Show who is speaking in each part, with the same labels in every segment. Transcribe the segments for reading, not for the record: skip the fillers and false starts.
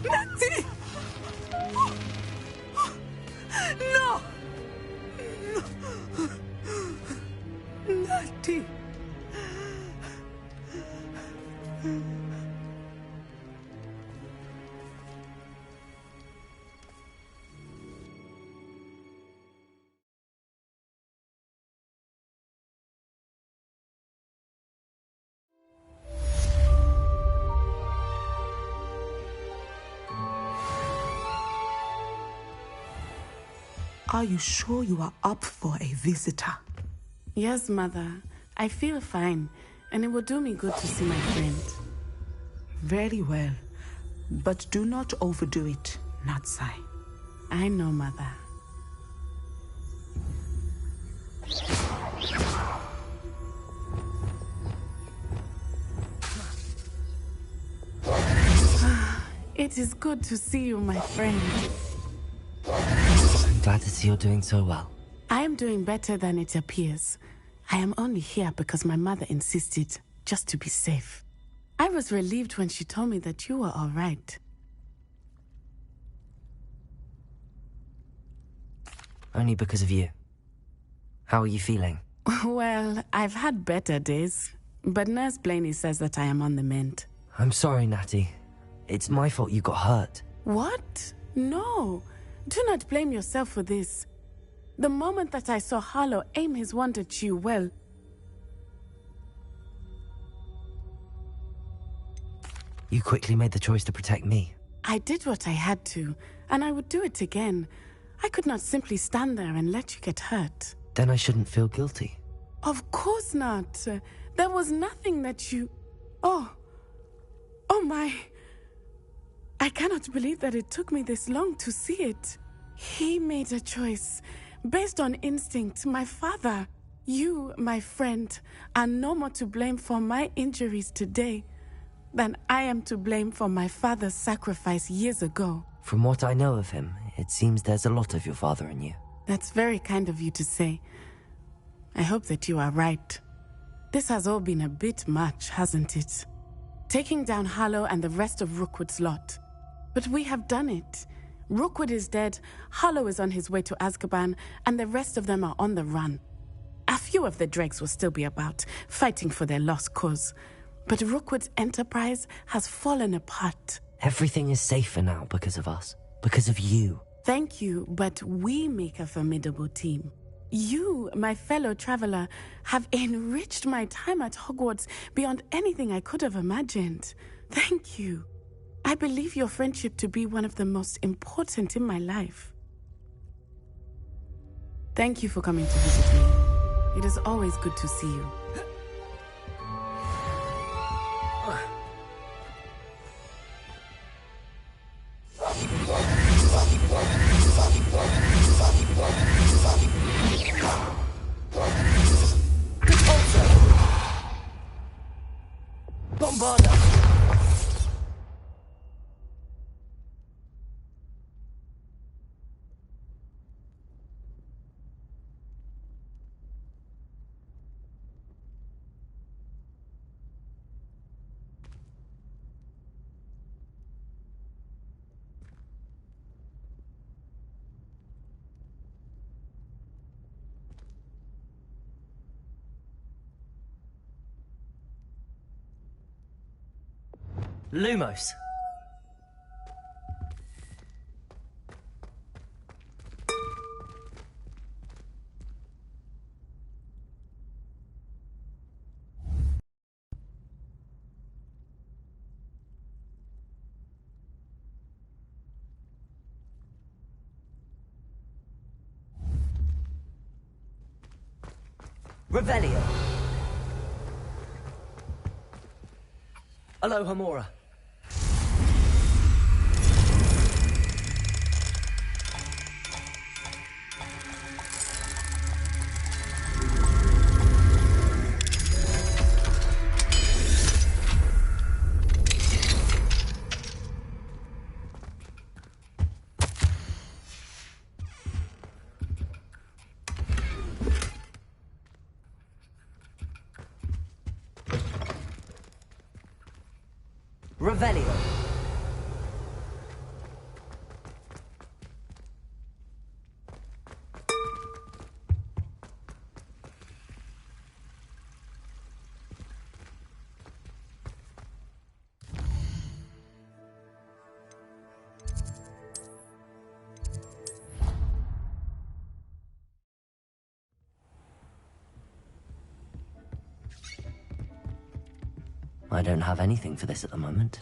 Speaker 1: Natty! No! Natty! Are you sure you are up for a visitor?
Speaker 2: Yes, Mother. I feel fine, and it will do me good to see my friend.
Speaker 1: Very well. But do not overdo it, Natsai.
Speaker 2: I know, Mother. It is good to see you, my friend.
Speaker 3: I'm glad to see you're doing so well.
Speaker 2: I am doing better than it appears. I am only here because my mother insisted, just to be safe. I was relieved when she told me that you were all right.
Speaker 3: Only because of you. How are you feeling?
Speaker 2: Well, I've had better days, but Nurse Blaney says that I am on the mend.
Speaker 3: I'm sorry, Natty. It's my fault you got hurt.
Speaker 2: What? No. Do not blame yourself for this. The moment that I saw Harlow aim his wand at you, well...
Speaker 3: You quickly made the choice to protect me.
Speaker 2: I did what I had to, and I would do it again. I could not simply stand there and let you get hurt.
Speaker 3: Then I shouldn't feel guilty.
Speaker 2: Of course not. There was nothing that you... Oh my... I cannot believe that it took me this long to see it. He made a choice. Based on instinct, my father. You, my friend, are no more to blame for my injuries today than I am to blame for my father's sacrifice years ago.
Speaker 3: From what I know of him, it seems there's a lot of your father in you.
Speaker 2: That's very kind of you to say. I hope that you are right. This has all been a bit much, hasn't it? Taking down Harlow and the rest of Rookwood's lot. But we have done it. Rookwood is dead, Harlow is on his way to Azkaban, and the rest of them are on the run. A few of the dregs will still be about, fighting for their lost cause. But Rookwood's enterprise has fallen apart.
Speaker 3: Everything is safer now because of us. Because of you.
Speaker 2: Thank you, but we make a formidable team. You, my fellow traveler, have enriched my time at Hogwarts beyond anything I could have imagined. Thank you. I believe your friendship to be one of the most important in my life. Thank you for coming to visit me. It is always good to see you.
Speaker 3: Bombarda! Lumos. Revelio. Alohomora.
Speaker 4: Revelio.
Speaker 3: I don't have anything for this at the moment.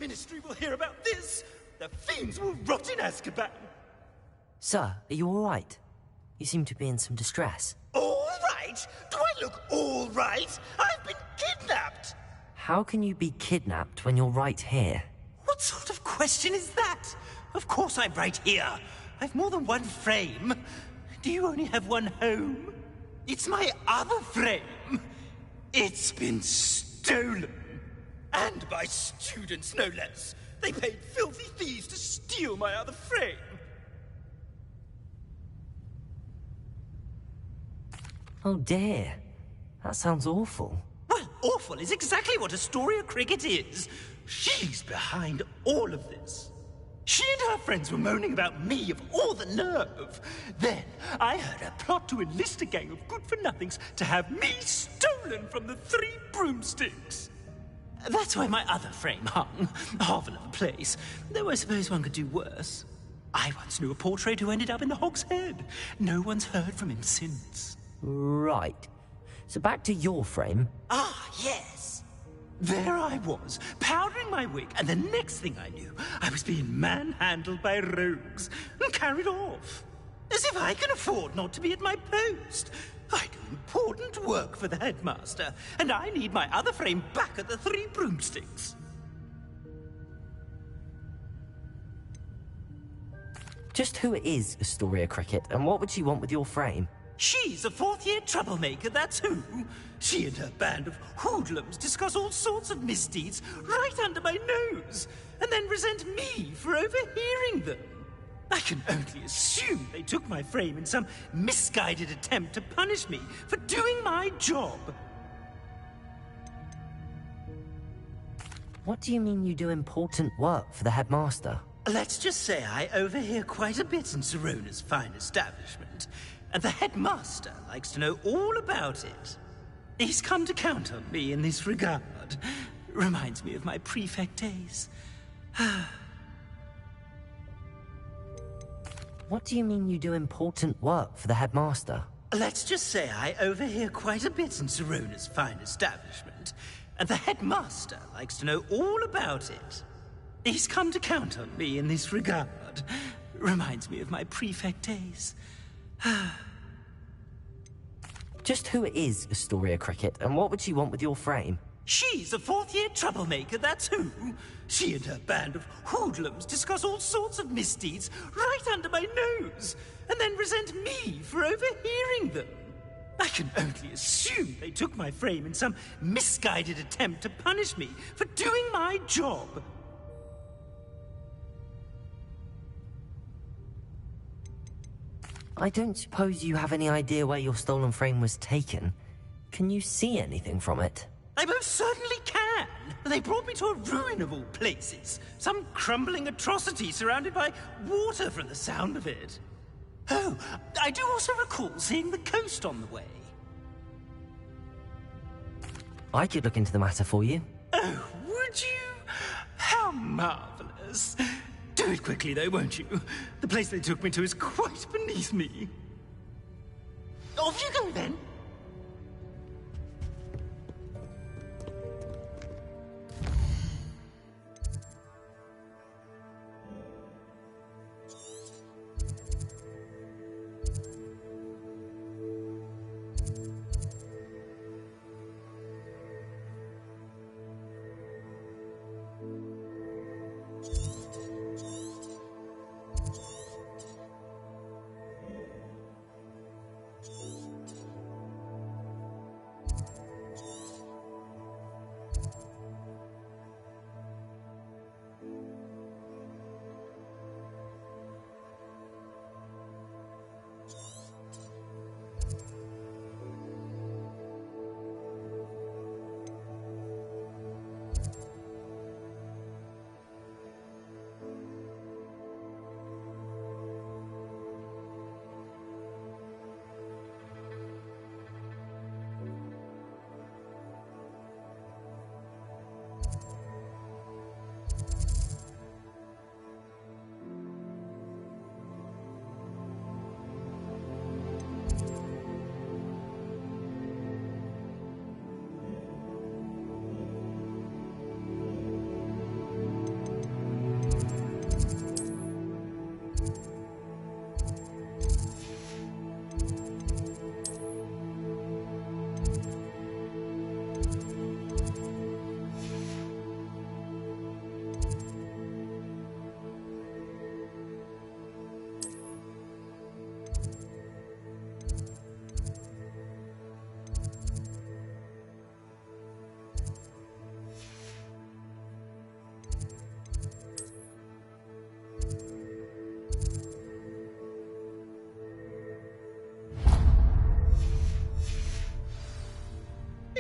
Speaker 4: Ministry will hear about this. The fiends will rot in Azkaban.
Speaker 3: Sir, are you all right? You seem to be in some distress.
Speaker 4: All right? Do I look all right? I've been kidnapped.
Speaker 3: How can you be kidnapped when you're right here?
Speaker 4: What sort of question is that? Of course I'm right here. I've more than one frame. Do you only have one home? It's my other frame. It's been stolen. And by students, no less. They paid filthy thieves to steal my other frame.
Speaker 3: Oh dear. That sounds awful.
Speaker 4: Well, awful is exactly what Astoria Cricket is. She's behind all of this. She and her friends were moaning about me, of all the nerve. Then I heard her plot to enlist a gang of good-for-nothings to have me stolen from the Three Broomsticks. That's why my other frame hung. Hovel of a place, though I suppose one could do worse. I once knew a portrait who ended up in the Hog's Head. No one's heard from him since.
Speaker 3: Right. So back to your frame.
Speaker 4: Ah, yes. There I was, powdering my wig, and the next thing I knew, I was being manhandled by rogues and carried off. As if I can afford not to be at my post. I do important work for the headmaster, and I need my other frame back at the Three Broomsticks.
Speaker 3: Just who is Astoria Cricket, and what would she want with your frame?
Speaker 4: She's a fourth-year troublemaker, that's who. She and her band of hoodlums discuss all sorts of misdeeds right under my nose, and then resent me for overhearing them. I can only assume they took my frame in some misguided attempt to punish me for doing my job.
Speaker 3: What do you mean you do important work for the headmaster?
Speaker 4: Let's just say I overhear quite a bit in Sirona's fine establishment, and the headmaster likes to know all about it. He's come to count on me in this regard. Reminds me of my prefect days.
Speaker 3: What do you mean you do important work for the headmaster?
Speaker 4: Let's just say I overhear quite a bit in Sirona's fine establishment, and the headmaster likes to know all about it. He's come to count on me in this regard. Reminds me of my prefect days.
Speaker 3: Just who is Astoria Cricket, and what would she want with your frame?
Speaker 4: She's a fourth-year troublemaker, that's who. She and her band of hoodlums discuss all sorts of misdeeds right under my nose, and then resent me for overhearing them. I can only assume they took my frame in some misguided attempt to punish me for doing my job.
Speaker 3: I don't suppose you have any idea where your stolen frame was taken. Can you see anything from it?
Speaker 4: I most certainly can. They brought me to a ruin of all places. Some crumbling atrocity surrounded by water from the sound of it. Oh, I do also recall seeing the coast on the way.
Speaker 3: I could look into the matter for you.
Speaker 4: Oh, would you? How marvelous. Do it quickly, though, won't you? The place they took me to is quite beneath me. Off you go, then.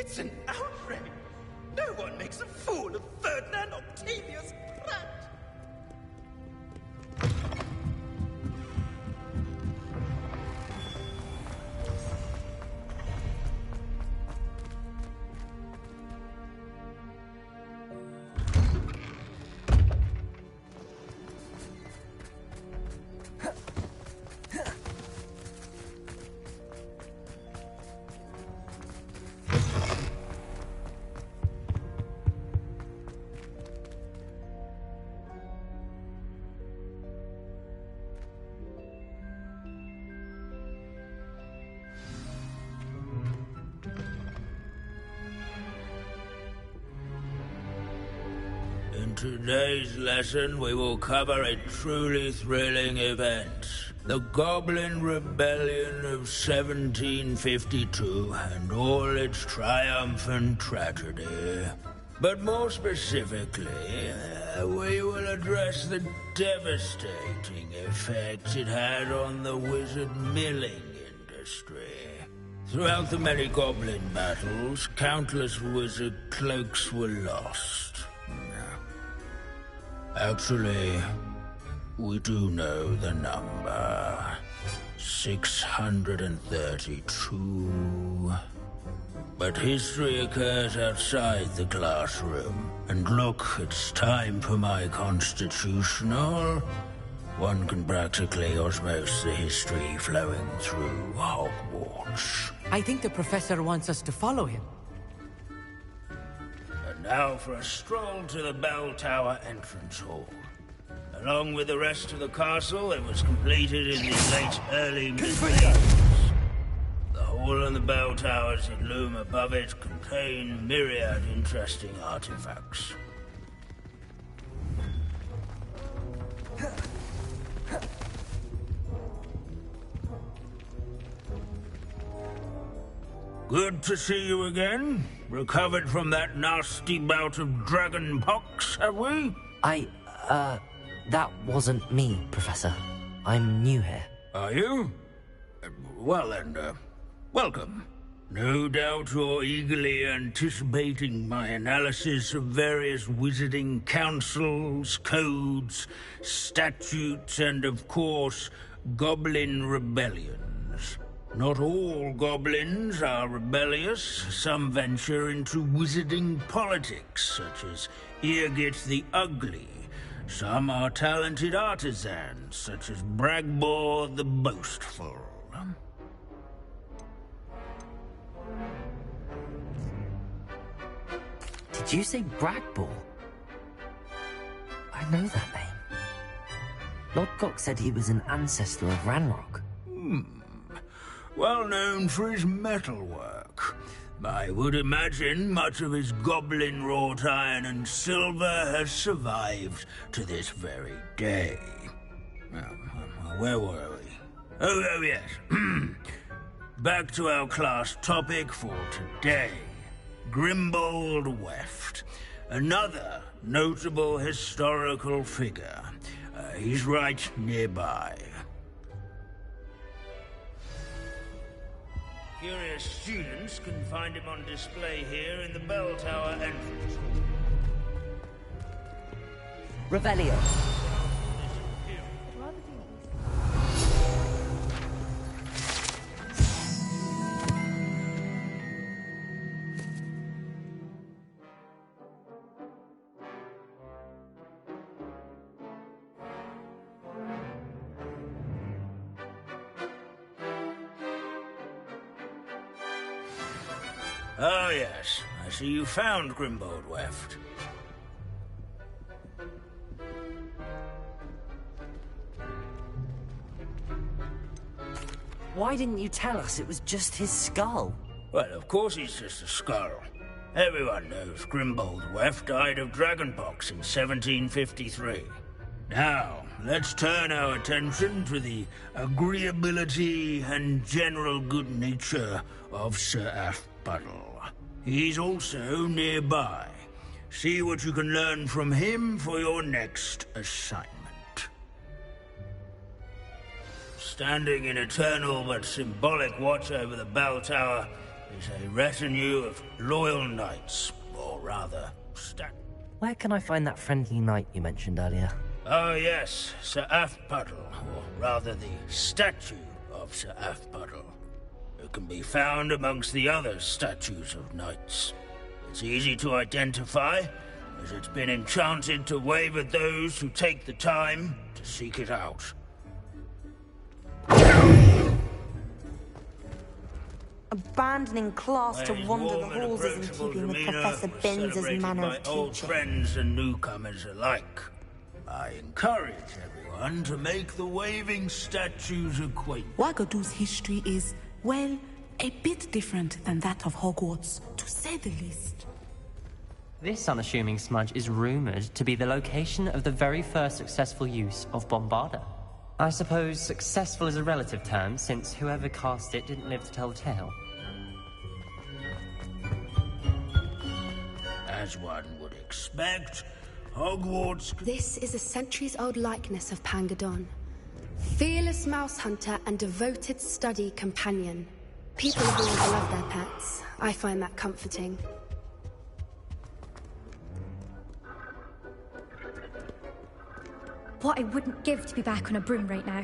Speaker 4: It's an outrage! No one makes a fool of Ferdinand Octavius Pratt!
Speaker 5: In today's lesson, we will cover a truly thrilling event. The Goblin Rebellion of 1752 and all its triumph and tragedy. But more specifically, we will address the devastating effects it had on the wizard milling industry. Throughout the many goblin battles, countless wizard cloaks were lost. Actually, we do know the number. 632. But history occurs outside the classroom. And look, it's time for my constitutional. One can practically osmose the history flowing through Hogwarts.
Speaker 6: I think the professor wants us to follow him.
Speaker 5: And now for a stroll to the Bell Tower entrance hall. Along with the rest of the castle, it was completed in the late early mid-80s. The hall and the bell towers that loom above it contain myriad interesting artifacts. Good to see you again. Recovered from that nasty bout of dragon pox, have we?
Speaker 3: That wasn't me, Professor. I'm new here.
Speaker 5: Are you? Well then, welcome. No doubt you're eagerly anticipating my analysis of various wizarding councils, codes, statutes, and of course, goblin rebellions. Not all goblins are rebellious. Some venture into wizarding politics, such as Irgit the Ugly. Some are talented artisans, such as Bragbor the Boastful.
Speaker 3: Did you say Bragbor? I know that name. Lodgok said he was an ancestor of Ranrock.
Speaker 5: Well known for his metalwork. I would imagine much of his goblin wrought iron and silver has survived to this very day. Where were we? Oh yes. Back to our class topic for today. Grimbold Weft. Another notable historical figure. He's right nearby. Curious students can find him on display here in the Bell Tower entrance.
Speaker 3: Revelio.
Speaker 5: Oh yes, I see you found Grimbold Weft.
Speaker 3: Why didn't you tell us it was just his skull?
Speaker 5: Well, of course he's just a skull. Everyone knows Grimbold Weft died of dragonpox in 1753. Now, let's turn our attention to the agreeability and general good nature of Sir Aphbudel. He's also nearby. See what you can learn from him for your next assignment. Standing in eternal but symbolic watch over the bell tower is a retinue of loyal knights, or rather,
Speaker 3: Where can I find that friendly knight you mentioned earlier?
Speaker 5: Oh yes, Sir Afpuddle, or rather the statue of Sir Afpuddle. It can be found amongst the other statues of knights. It's easy to identify, as it's been enchanted to wave at those who take the time to seek it out.
Speaker 7: Abandoning class to wander the halls is in keeping with Professor Binns' manner of
Speaker 5: old
Speaker 7: teaching.
Speaker 5: friends and newcomers alike. I encourage everyone to make the waving statue's acquaintance.
Speaker 1: Wagadu's history is, well, a bit different than that of Hogwarts, to say the least.
Speaker 8: This unassuming smudge is rumored to be the location of the very first successful use of Bombarda. I suppose successful is a relative term, since whoever cast it didn't live to tell the tale.
Speaker 5: As one would expect, Hogwarts...
Speaker 9: This is a centuries-old likeness of Pangadon. Fearless mouse hunter and devoted study companion. People have always loved their pets. I find that comforting.
Speaker 10: What I wouldn't give to be back on a broom right now.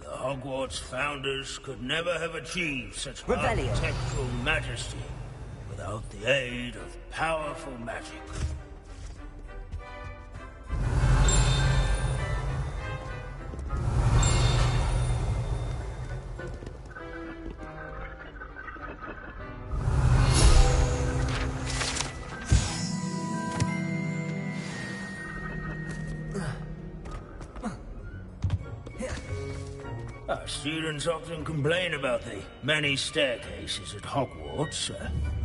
Speaker 5: The Hogwarts founders could never have achieved such
Speaker 3: Revelio.
Speaker 5: architectural majesty without the aid of powerful magic. Our students often complain about the many staircases at Hogwarts,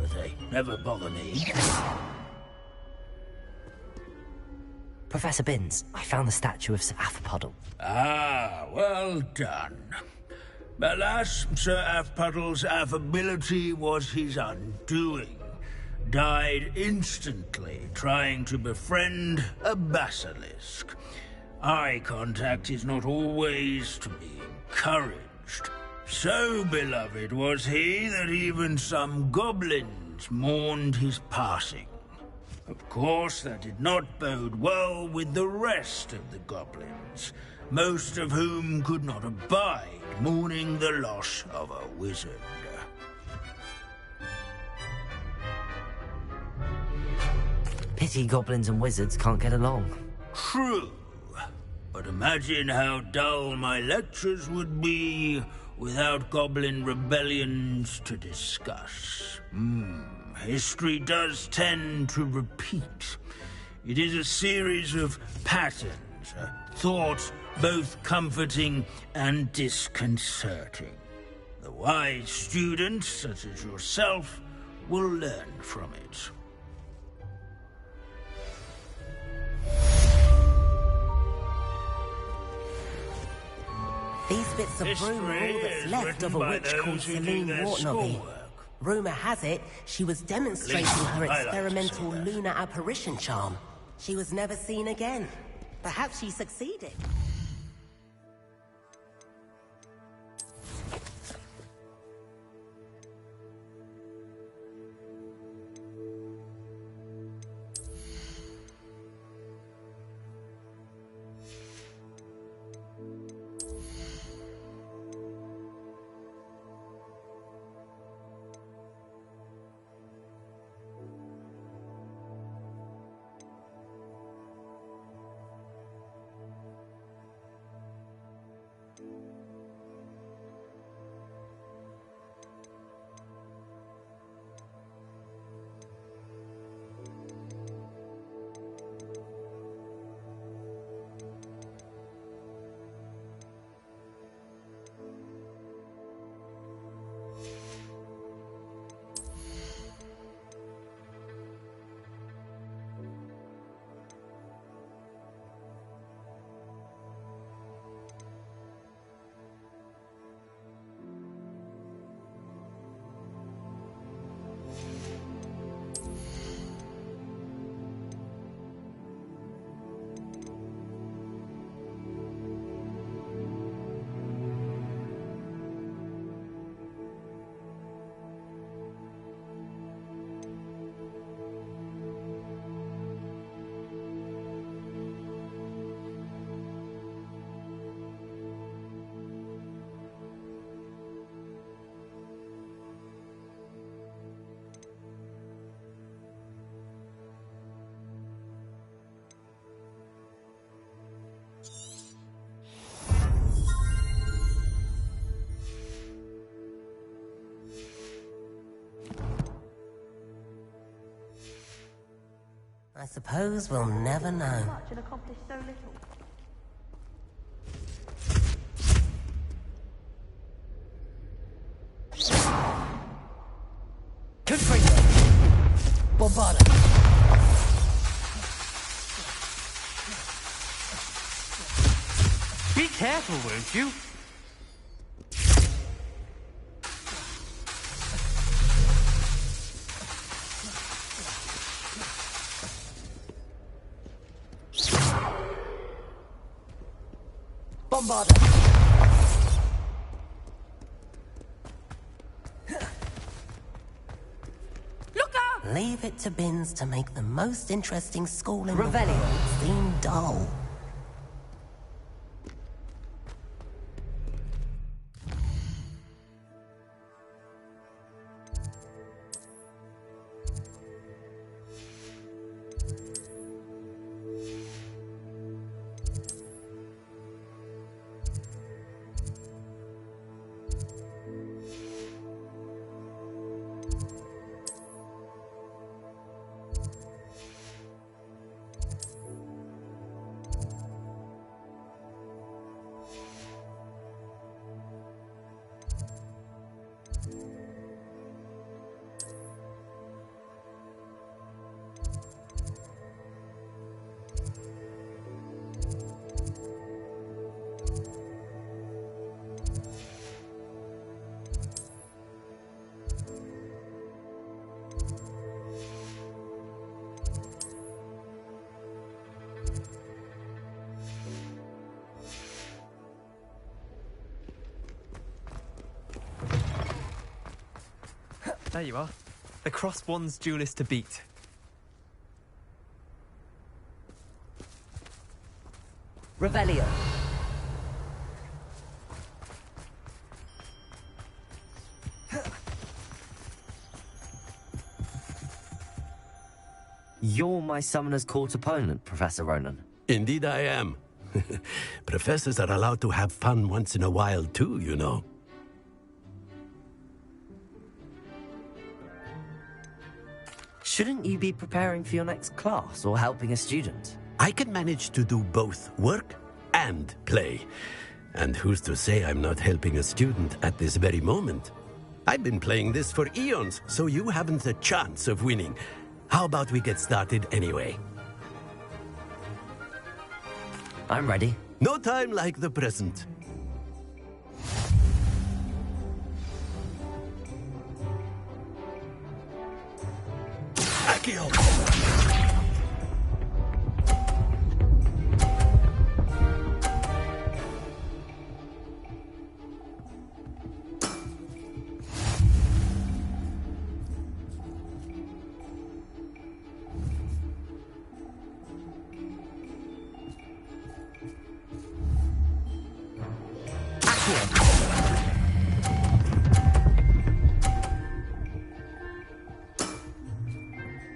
Speaker 5: but they never bother me.
Speaker 3: Professor Binns, I found the statue of Sir Afpuddle.
Speaker 5: Ah, well done. Alas, Sir Afpuddle's affability was his undoing. Died instantly trying to befriend a basilisk. Eye contact is not always to be encouraged. So beloved was he that even some goblins mourned his passing. Of course, that did not bode well with the rest of the goblins, most of whom could not abide mourning the loss of a wizard.
Speaker 3: Pity goblins and wizards can't get along.
Speaker 5: True. But imagine how dull my lectures would be without goblin rebellions to discuss. History does tend to repeat. It is a series of patterns, thoughts both comforting and disconcerting. The wise students, such as yourself, will learn from it.
Speaker 11: These bits of broom are all that's left of a witch called Celine Wartnobby. Rumour has it, she was demonstrating her experimental lunar apparition charm. She was never seen again. Perhaps she succeeded. suppose we'll never know.
Speaker 7: And accomplished so little.
Speaker 6: Confringo! Bombarda!
Speaker 8: Be careful, won't you?
Speaker 6: Bombarda!
Speaker 2: Look out!
Speaker 11: Leave it to Binns to make the most interesting school in the
Speaker 6: Revelio.
Speaker 11: world seem dull.
Speaker 12: There you are. The Crosswands duelist to beat.
Speaker 6: Revelio.
Speaker 3: You're my Summoner's Court opponent, Professor Ronan.
Speaker 13: Indeed I am. Professors are allowed to have fun once in a while too, you know.
Speaker 3: Shouldn't you be preparing for your next class or helping a student?
Speaker 13: I can manage to do both work and play. And who's to say I'm not helping a student at this very moment? I've been playing this for eons, so you haven't a chance of winning. How about we get started anyway?
Speaker 3: I'm ready.
Speaker 13: No time like the present. Accio!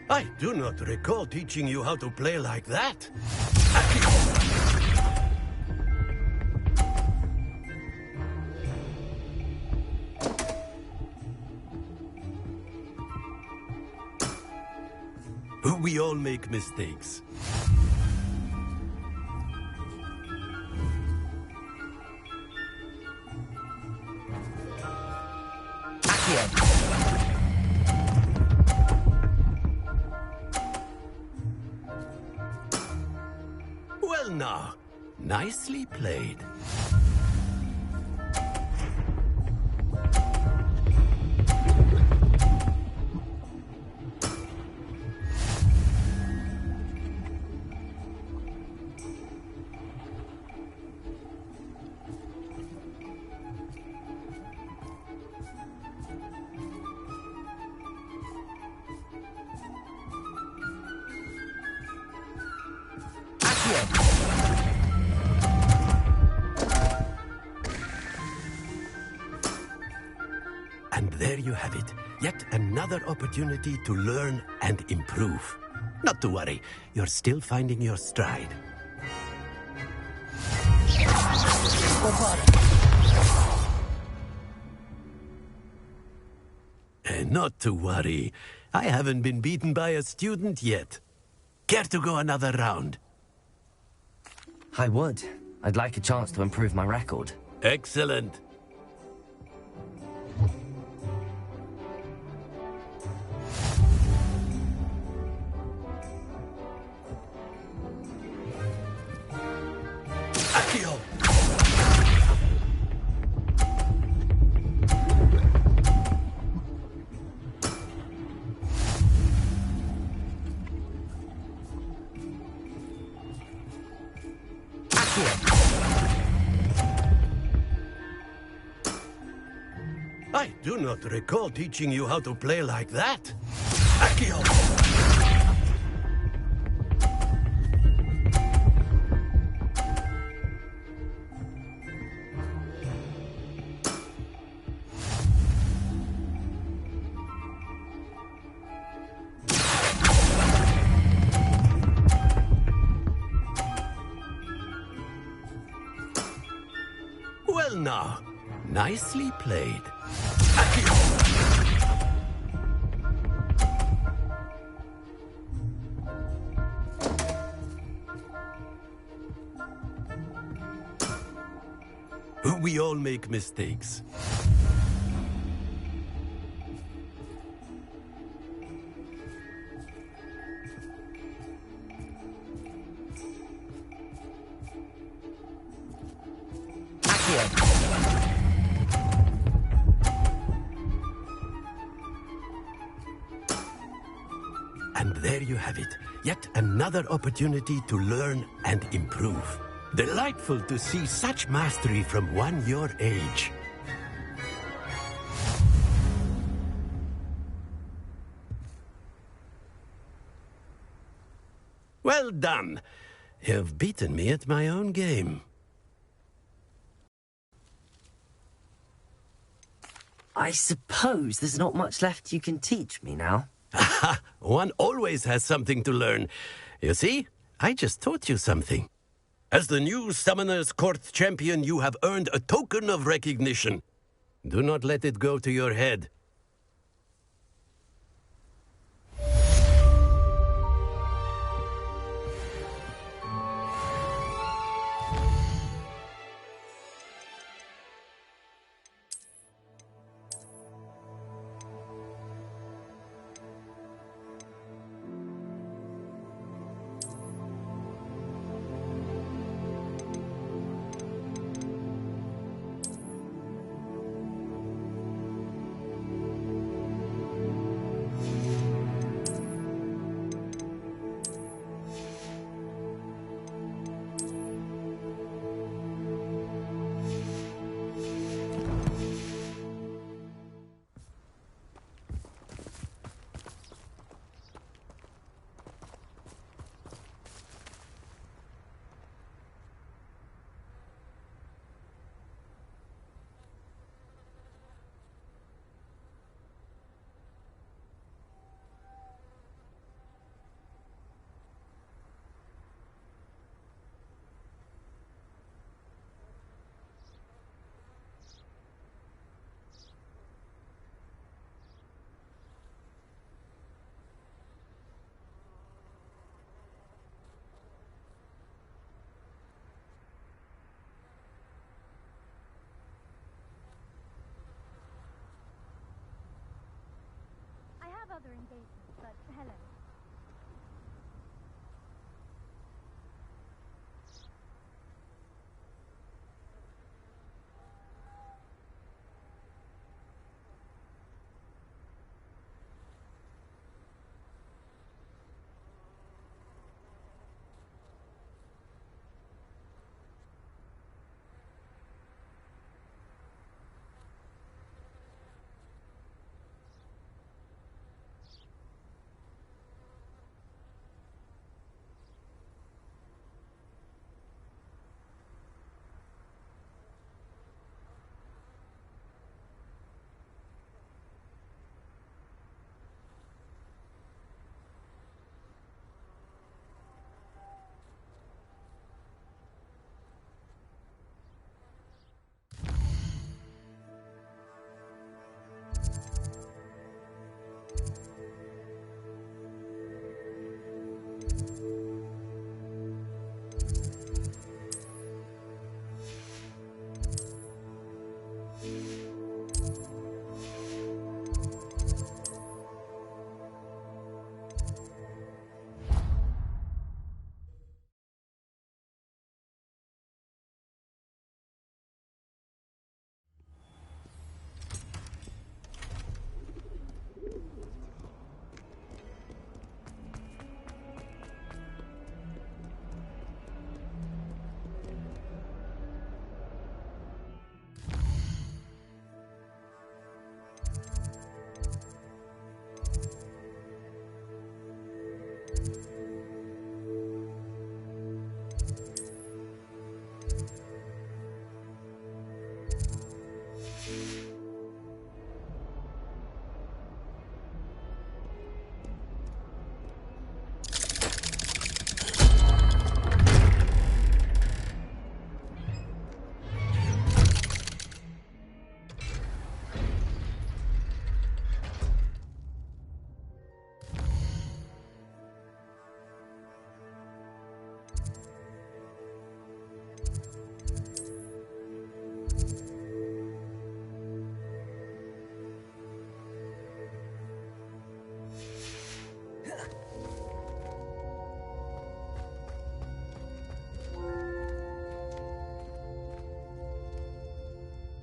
Speaker 13: I do not recall teaching you how to play like that. We all make mistakes. Well now, nicely played. And there you have it. Yet another opportunity to learn and improve. Not to worry, you're still finding your stride. Not to worry. I haven't been beaten by a student yet. Care to go another round?
Speaker 3: I would. I'd like a chance to improve my record.
Speaker 13: Excellent. Accio! I do not recall teaching you how to play like that. Accio! Well now, nicely played. We all make mistakes. And there you have it. Yet another opportunity to learn and improve. Delightful to see such mastery from one your age. Well done. You've beaten me at my own game.
Speaker 3: I suppose there's not much left you can teach me now.
Speaker 13: Aha! One always has something to learn. You see, I just taught you something. As the new Summoner's Court champion, you have earned a token of recognition. Do not let it go to your head.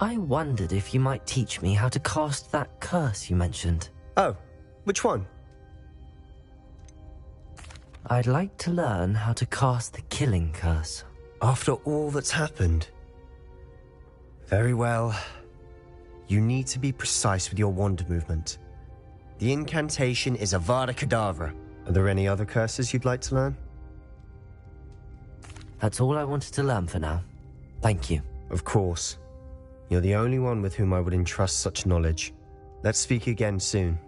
Speaker 3: I wondered if you might teach me how to cast that curse you mentioned.
Speaker 14: Oh, which one?
Speaker 3: I'd like to learn how to cast the killing curse.
Speaker 14: After all that's happened? Very well. You need to be precise with your wand movement. The incantation is Avada Kedavra. Are there any other curses you'd like to learn?
Speaker 3: That's all I wanted to learn for now. Thank you.
Speaker 14: Of course. You're the only one with whom I would entrust such knowledge. Let's speak again soon.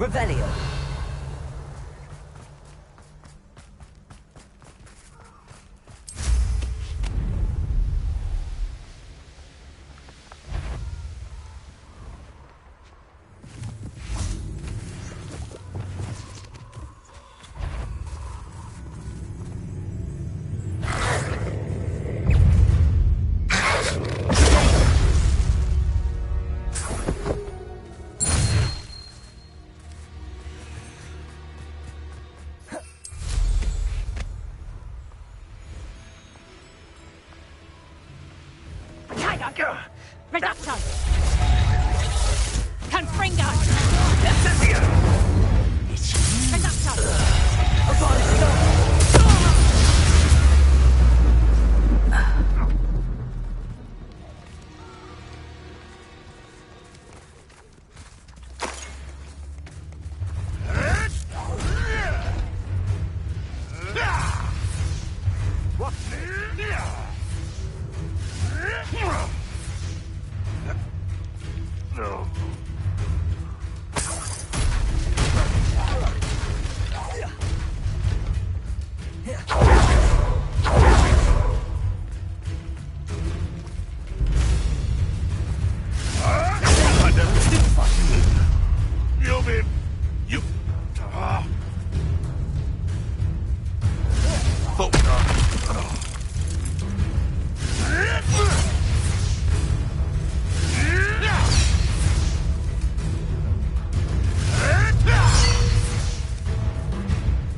Speaker 6: Revelio.
Speaker 15: Reducto! Confringo!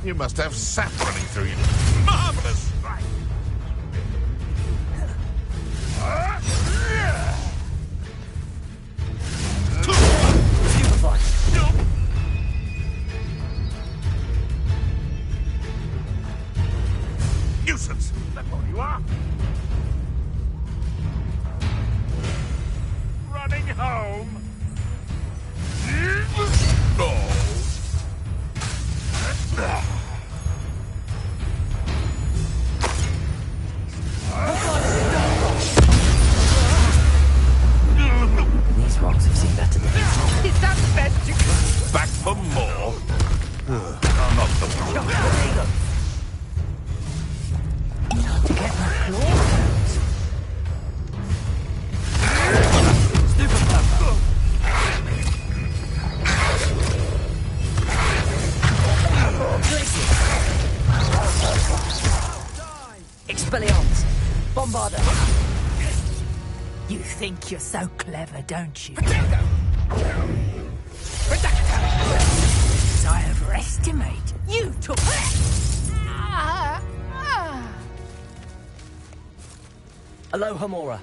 Speaker 16: You must have sap running through you. Marvelous! Nuisance! That's what you are! Running home! Oh.
Speaker 3: These rocks have seen better days.
Speaker 15: Is that magic?
Speaker 16: Back for more? Not the
Speaker 6: To get my claws out.
Speaker 15: Expelliarmus! Bombarda! You think you're so clever, don't you? Reducto! As I overestimate, you took...
Speaker 6: Alohomora.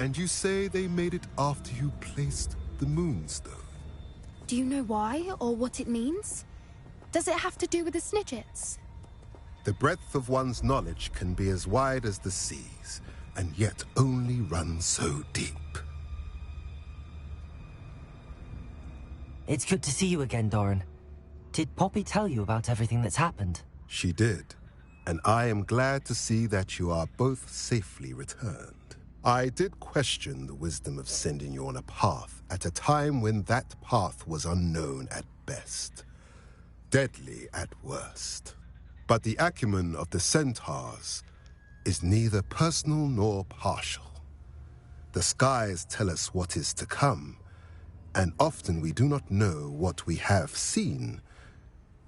Speaker 17: And you say they made it after you placed the Moonstone?
Speaker 9: Do you know why, or what it means? Does it have to do with the Snidgets?
Speaker 17: The breadth of one's knowledge can be as wide as the seas, and yet only run so deep.
Speaker 3: It's good to see you again, Doran. Did Poppy tell you about everything that's happened?
Speaker 17: She did, and I am glad to see that you are both safely returned. I did question the wisdom of sending you on a path at a time when that path was unknown at best, deadly at worst. But the acumen of the Centaurs is neither personal nor partial. The skies tell us what is to come, and often we do not know what we have seen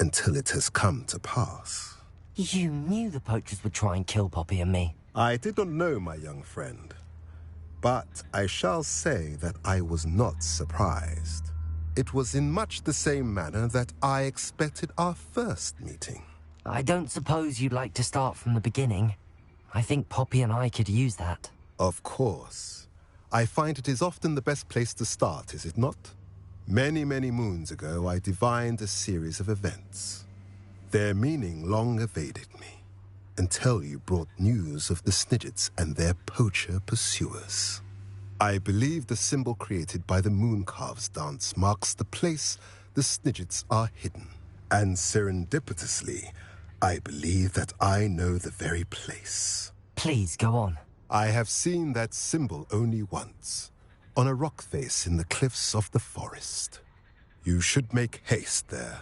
Speaker 17: until it has come to pass.
Speaker 3: You knew the poachers would try and kill Poppy and me.
Speaker 17: I did not know, my young friend, but I shall say that I was not surprised. It was in much the same manner that I expected our first meeting.
Speaker 3: I don't suppose you'd like to start from the beginning. I think Poppy and I could use that.
Speaker 17: Of course. I find it is often the best place to start, is it not? Many, many moons ago, I divined a series of events. Their meaning long evaded me, until you brought news of the Snidgets and their poacher pursuers. I believe the symbol created by the Mooncalves dance marks the place the Snidgets are hidden. And serendipitously, I believe that I know the very place.
Speaker 3: Please, go on.
Speaker 17: I have seen that symbol only once, on a rock face in the cliffs of the forest. You should make haste there.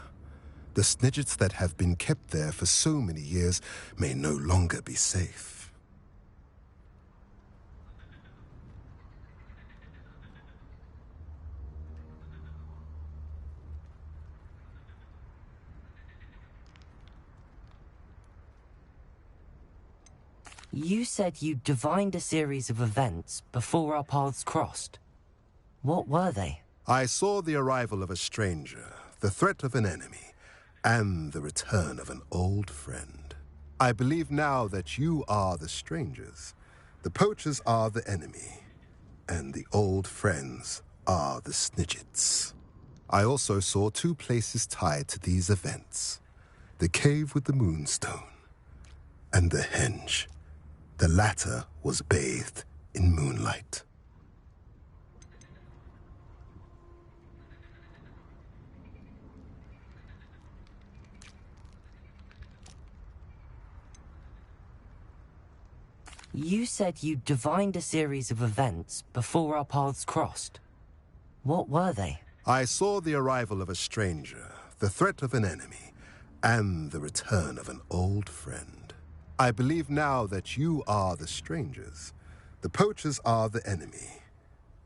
Speaker 17: The Snidgets that have been kept there for so many years may no longer be safe.
Speaker 3: You said you divined a series of events before our paths crossed. What were they?
Speaker 17: I saw the arrival of a stranger, the threat of an enemy, and the return of an old friend. I believe now that you are the strangers, the poachers are the enemy, and the old friends are the Snidgets. I also saw two places tied to these events: the cave with the Moonstone and the henge. The latter was bathed in moonlight.
Speaker 3: You said you divined a series of events before our paths crossed. What were they?
Speaker 17: I saw the arrival of a stranger, the threat of an enemy, and the return of an old friend. I believe now that you are the strangers, the poachers are the enemy,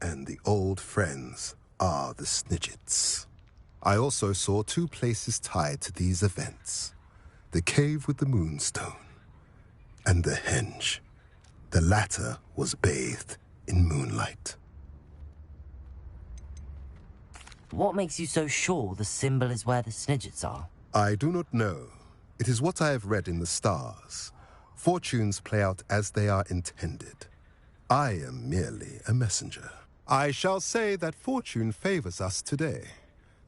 Speaker 17: and the old friends are the Snidgets. I also saw two places tied to these events: the cave with the Moonstone and the henge. The latter was bathed in moonlight.
Speaker 3: What makes you so sure the symbol is where the Snidgets are?
Speaker 17: I do not know. It is what I have read in the stars. Fortunes play out as they are intended. I am merely a messenger. I shall say that fortune favors us today.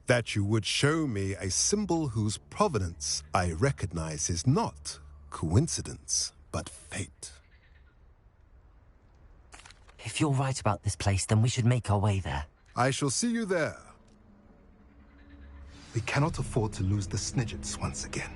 Speaker 17: That you would show me a symbol whose provenance I recognize is not coincidence, but fate.
Speaker 3: If you're right about this place, then we should make our way there.
Speaker 17: I shall see you there. We cannot afford to lose the Snidgets once again.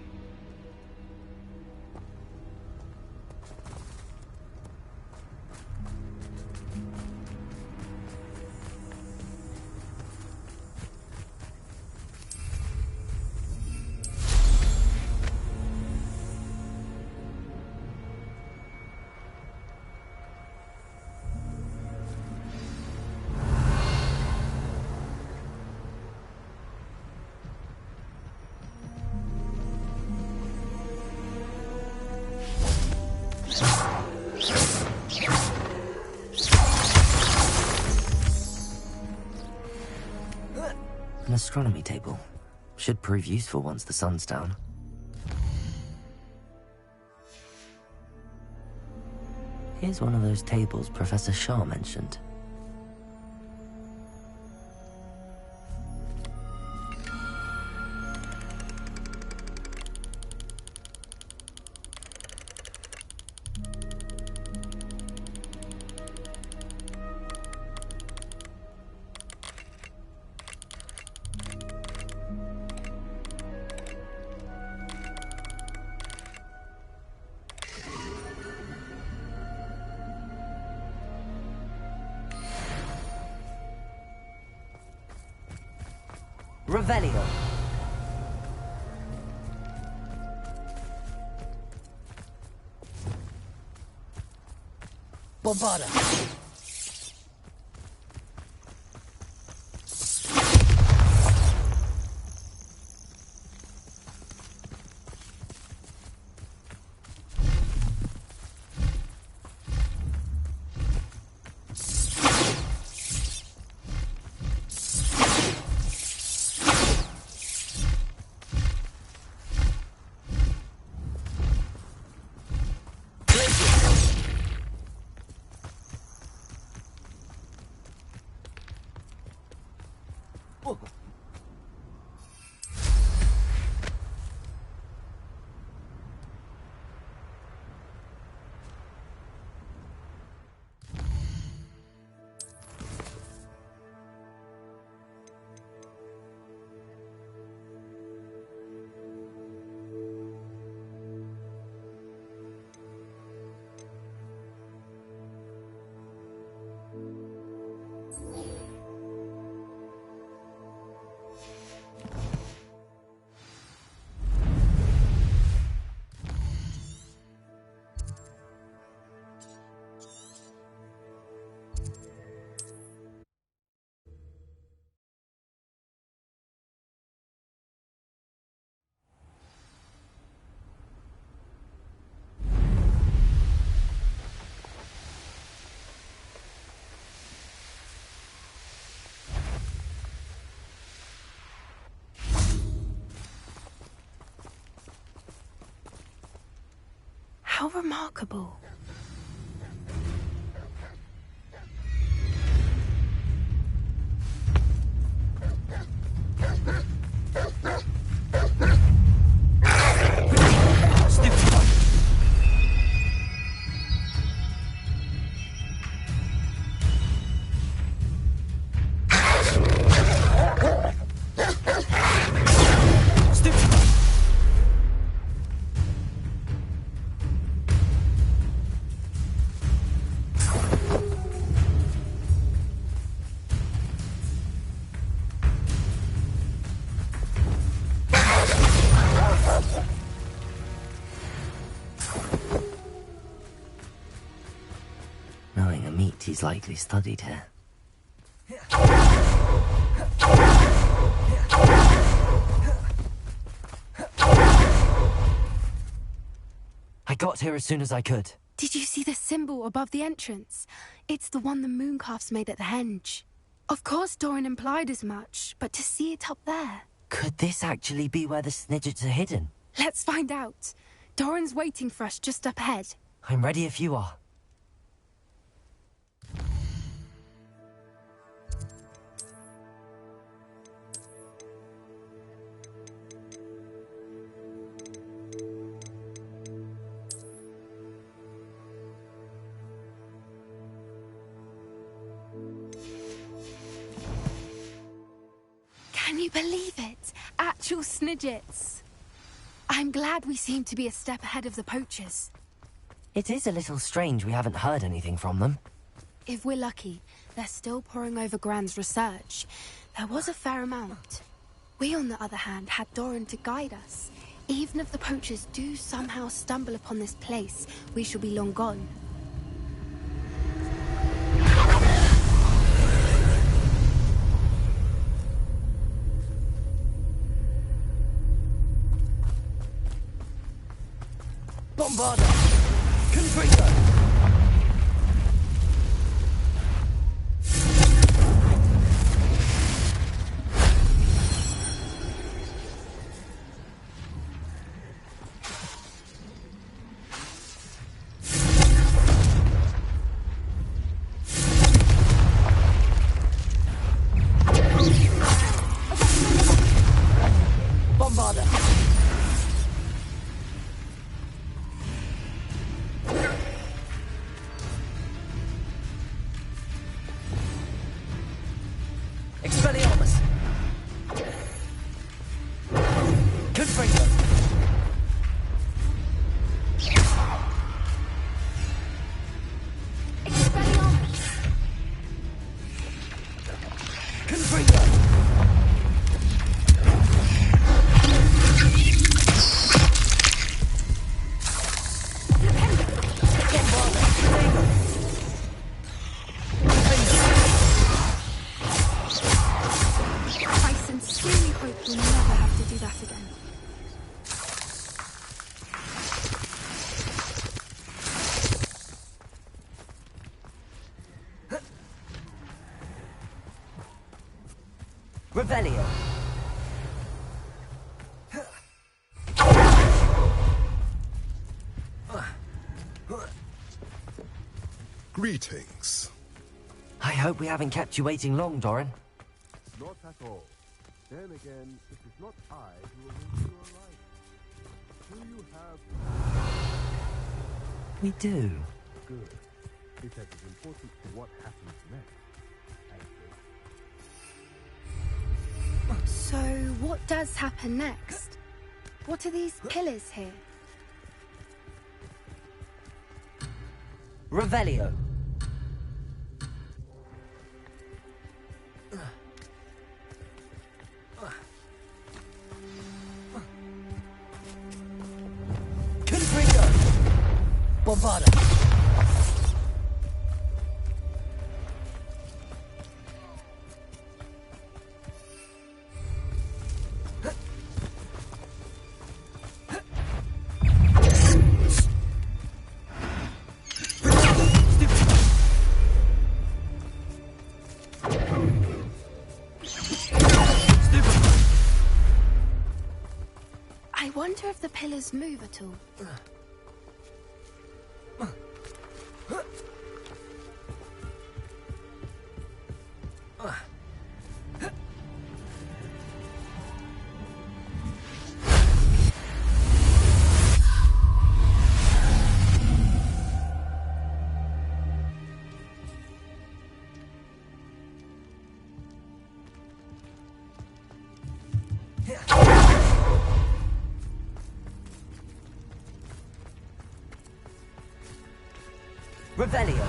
Speaker 3: An astronomy table. Should prove useful once the sun's down. Here's one of those tables Professor Shah mentioned. Revelio. Bombarda.
Speaker 9: How remarkable.
Speaker 3: Knowing a meat he's likely studied here. I got here as soon as I could.
Speaker 9: Did you see the symbol above the entrance? It's the one the Mooncalfs made at the henge. Of course Doran implied as much, but to see it up there...
Speaker 3: Could this actually be where the Snidgets are hidden?
Speaker 9: Let's find out. Doran's waiting for us just up ahead.
Speaker 3: I'm ready if you are.
Speaker 9: Can you believe it? Actual Snidgets. I'm glad we seem to be a step ahead of the poachers.
Speaker 3: It is a little strange we haven't heard anything from them.
Speaker 9: If we're lucky, they're still poring over Gran's research. There was a fair amount. We, on the other hand, had Doran to guide us. Even if the poachers do somehow stumble upon this place, we shall be long gone.
Speaker 6: Bombarda! Confringo!
Speaker 3: Revelio.
Speaker 17: Greetings.
Speaker 3: I hope we haven't kept you waiting long, Doran.
Speaker 17: Not at all. Then again, it is not I who will make you alive. Do you have...
Speaker 3: We do.
Speaker 17: Good. Because it's important to what happens next.
Speaker 9: So, what does happen next? What are these pillars here?
Speaker 3: Revelio.
Speaker 6: Confringo! Bombarda!
Speaker 9: I wonder if the pillars move at all.
Speaker 3: Revelio.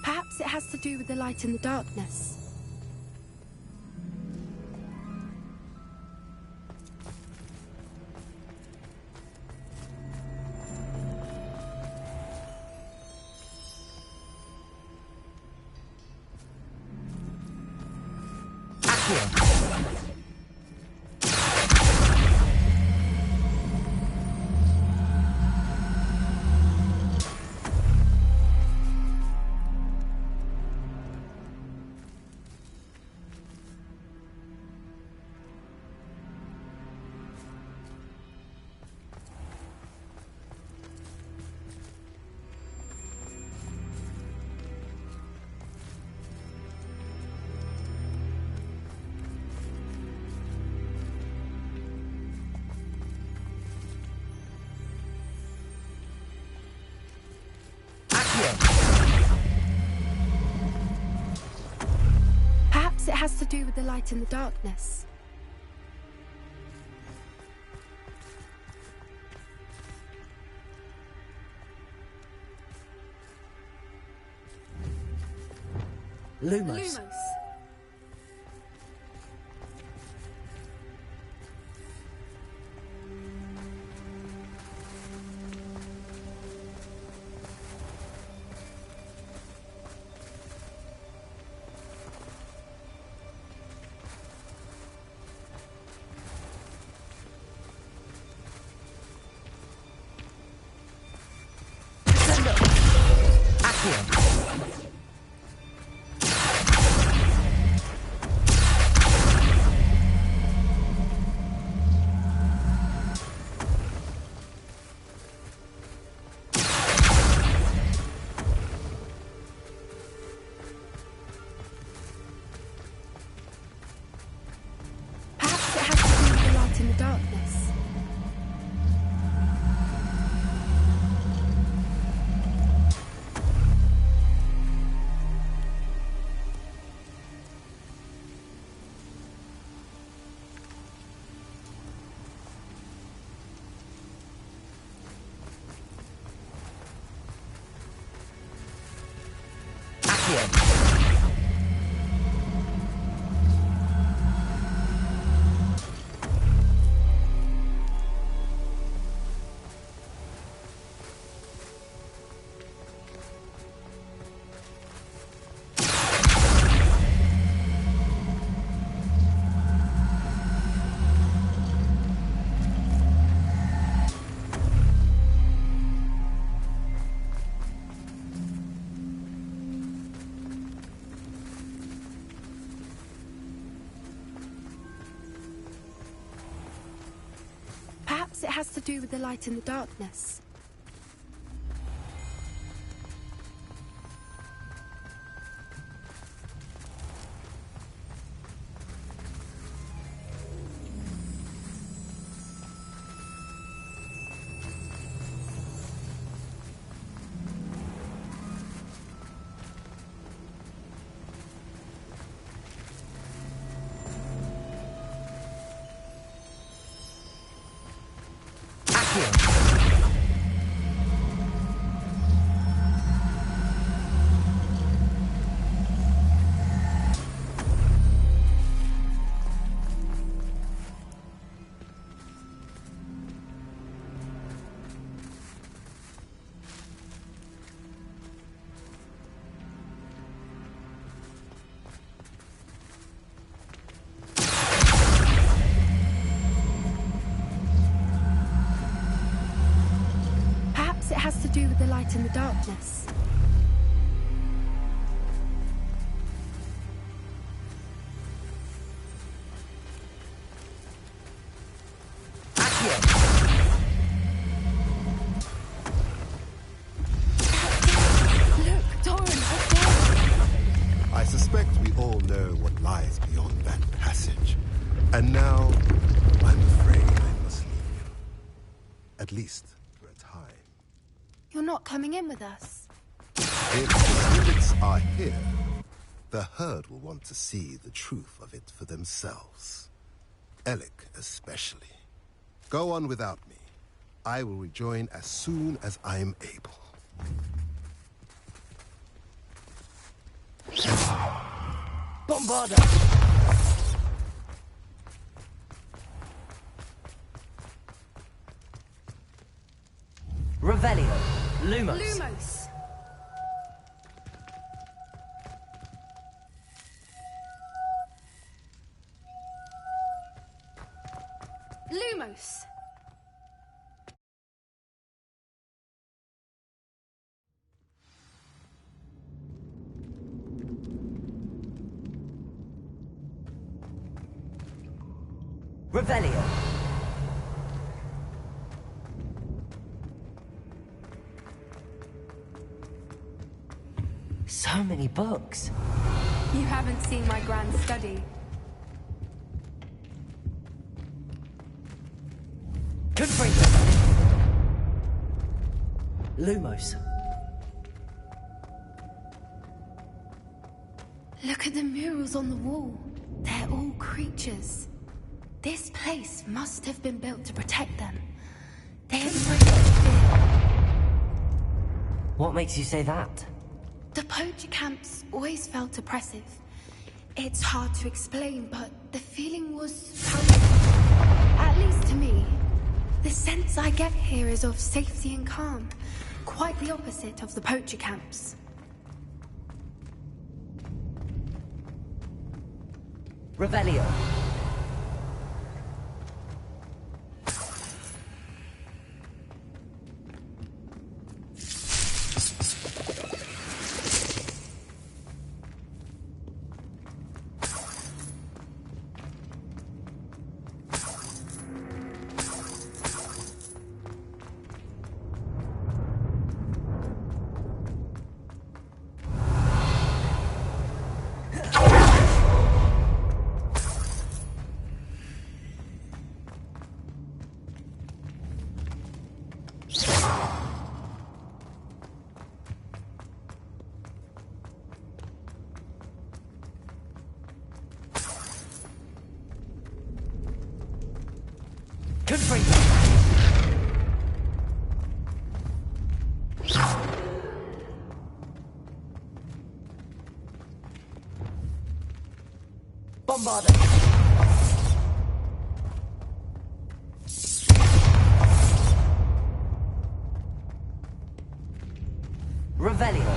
Speaker 9: Perhaps it has to do with the light in the darkness. Perhaps it has to do with the light in the darkness.
Speaker 6: Lumos.
Speaker 9: Perhaps it has to do with the light in the darkness. It has to do with the light in the darkness. Look, Doran, up there.
Speaker 17: I suspect we all know what lies beyond that passage. And now, I'm afraid I must leave you. At least, for a time.
Speaker 9: You're not coming in with us.
Speaker 17: If the spirits are here, the herd will want to see the truth of it for themselves. Alec especially. Go on without me. I will rejoin as soon as I am able.
Speaker 6: Bombarda!
Speaker 3: Revelio. Lumos.
Speaker 9: Lumos. Lumos.
Speaker 3: Revelio. So many books.
Speaker 9: You haven't seen my grand study.
Speaker 3: Confringo. Lumos.
Speaker 9: Look at the murals on the wall. They're all creatures. This place must have been built to protect them. They embrace fear.
Speaker 3: What makes you say that?
Speaker 9: The poacher camps always felt oppressive. It's hard to explain, but the feeling was palpable. At least to me. The sense I get here is of safety and calm. Quite the opposite of the poacher camps.
Speaker 3: Revelio.
Speaker 6: Bombarda.
Speaker 3: Revelio.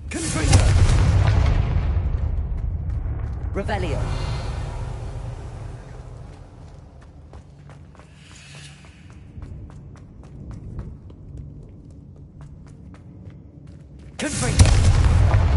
Speaker 6: Confringo.
Speaker 3: Revelio.
Speaker 6: Confringo.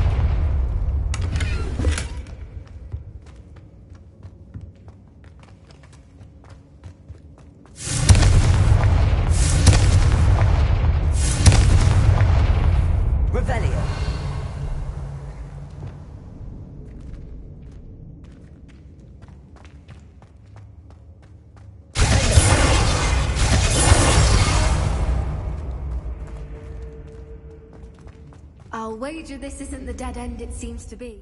Speaker 9: I'll wager this isn't the dead end it seems to be.